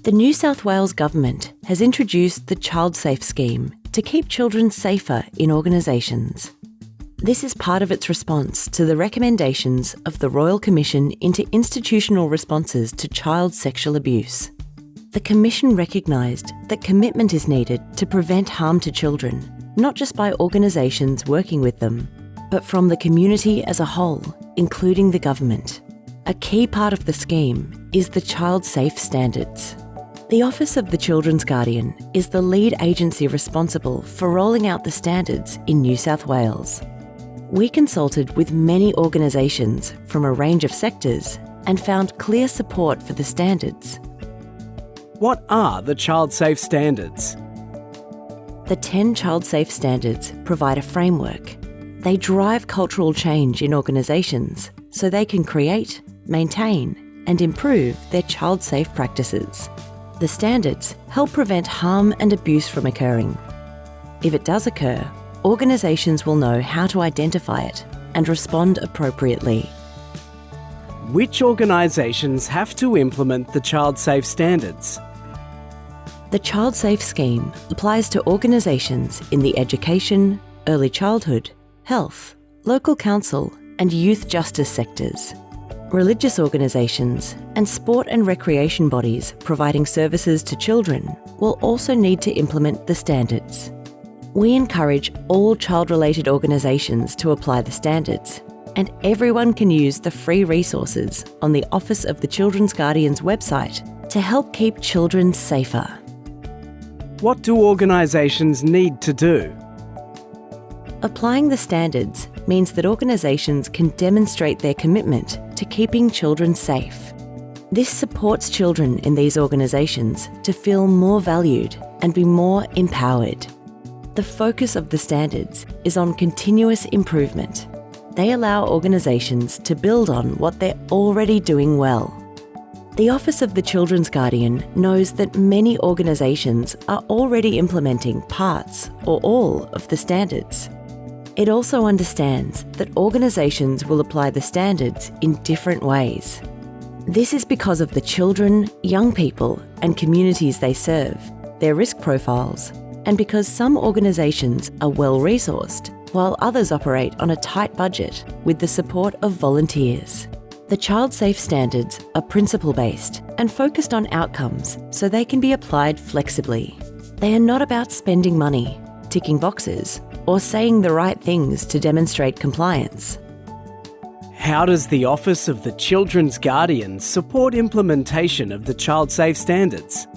The New South Wales Government has introduced the Child Safe scheme to keep children safer in organisations. This is part of its response to the recommendations of the Royal Commission into Institutional Responses to Child Sexual Abuse. The Commission recognised that commitment is needed to prevent harm to children, not just by organisations working with them, but from the community as a whole, including the government. A key part of the scheme is the Child Safe Standards. The Office of the Children's Guardian is the lead agency responsible for rolling out the standards in New South Wales. We consulted with many organisations from a range of sectors and found clear support for the standards. What are the Child Safe Standards? The 10 Child Safe Standards provide a framework. They drive cultural change in organisations so they can create, maintain and improve their child-safe practices. The standards help prevent harm and abuse from occurring. If it does occur, organisations will know how to identify it and respond appropriately. Which organisations have to implement the Child Safe Standards? The Child Safe scheme applies to organisations in the education, early childhood, health, local council and youth justice sectors. Religious organisations and sport and recreation bodies providing services to children will also need to implement the standards. We encourage all child-related organisations to apply the standards, and everyone can use the free resources on the Office of the Children's Guardian's website to help keep children safer. What do organisations need to do? Applying the standards means that organisations can demonstrate their commitment to keeping children safe. This supports children in these organisations to feel more valued and be more empowered. The focus of the standards is on continuous improvement. They allow organisations to build on what they're already doing well. The Office of the Children's Guardian knows that many organisations are already implementing parts or all of the standards. It also understands that organisations will apply the standards in different ways. This is because of the children, young people and communities they serve, their risk profiles, and because some organisations are well-resourced, while others operate on a tight budget with the support of volunteers. The Child Safe Standards are principle-based and focused on outcomes so they can be applied flexibly. They are not about spending money, ticking boxes, or saying the right things to demonstrate compliance. How does the Office of the Children's Guardian support implementation of the Child Safe Standards?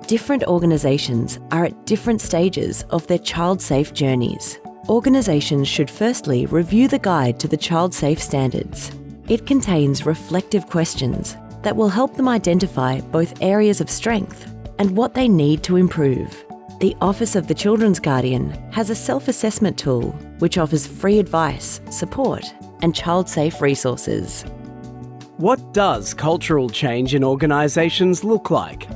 Different organisations are at different stages of their child safe journeys. Organisations should firstly review the guide to the Child Safe Standards. It contains reflective questions that will help them identify both areas of strength and what they need to improve. The Office of the Children's Guardian has a self-assessment tool which offers free advice, support and child-safe resources. What does cultural change in organisations look like?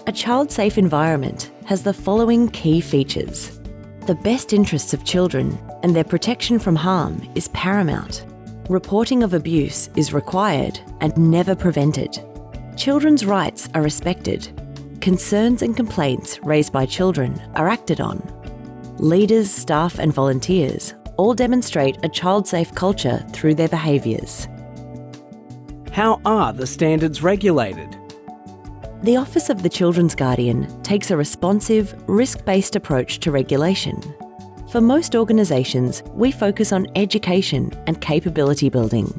A child-safe environment has the following key features. The best interests of children and their protection from harm is paramount. Reporting of abuse is required and never prevented. Children's rights are respected. Concerns and complaints raised by children are acted on. Leaders, staff and volunteers all demonstrate a child-safe culture through their behaviours. How are the standards regulated? The Office of the Children's Guardian takes a responsive, risk-based approach to regulation. For most organisations, we focus on education and capability building.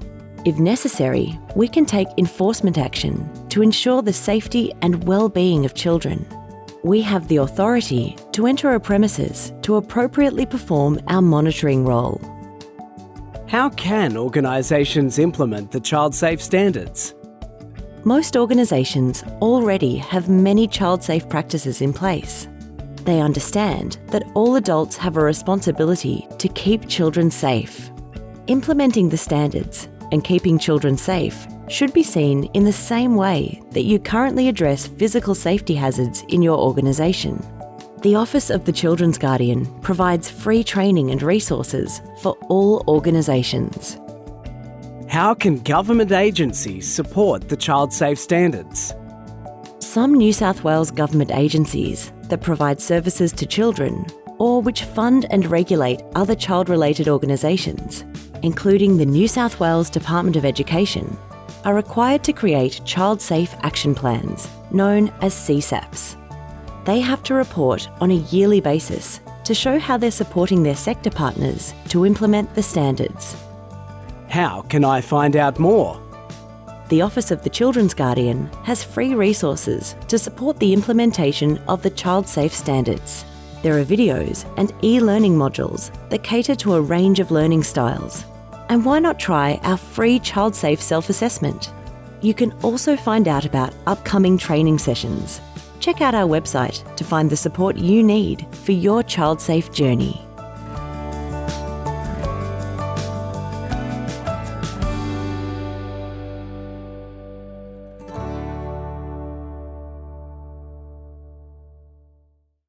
If necessary, we can take enforcement action to ensure the safety and well-being of children. We have the authority to enter a premises to appropriately perform our monitoring role. How can organisations implement the Child Safe Standards? Most organisations already have many child-safe practices in place. They understand that all adults have a responsibility to keep children safe. Implementing the standards and keeping children safe should be seen in the same way that you currently address physical safety hazards in your organisation. The Office of the Children's Guardian provides free training and resources for all organisations. How can government agencies support the Child Safe Standards? some New South Wales government agencies that provide services to children or which fund and regulate other child-related organisations, including the New South Wales Department of Education, are required to create child-safe action plans, known as CSAPs. They have to report on a yearly basis to show how they're supporting their sector partners to implement the standards. How can I find out more? The Office of the Children's Guardian has free resources to support the implementation of the Child Safe Standards. There are videos and e-learning modules that cater to a range of learning styles. And why not try our free Child Safe self-assessment? You can also find out about upcoming training sessions. Check out our website to find the support you need for your child-safe journey.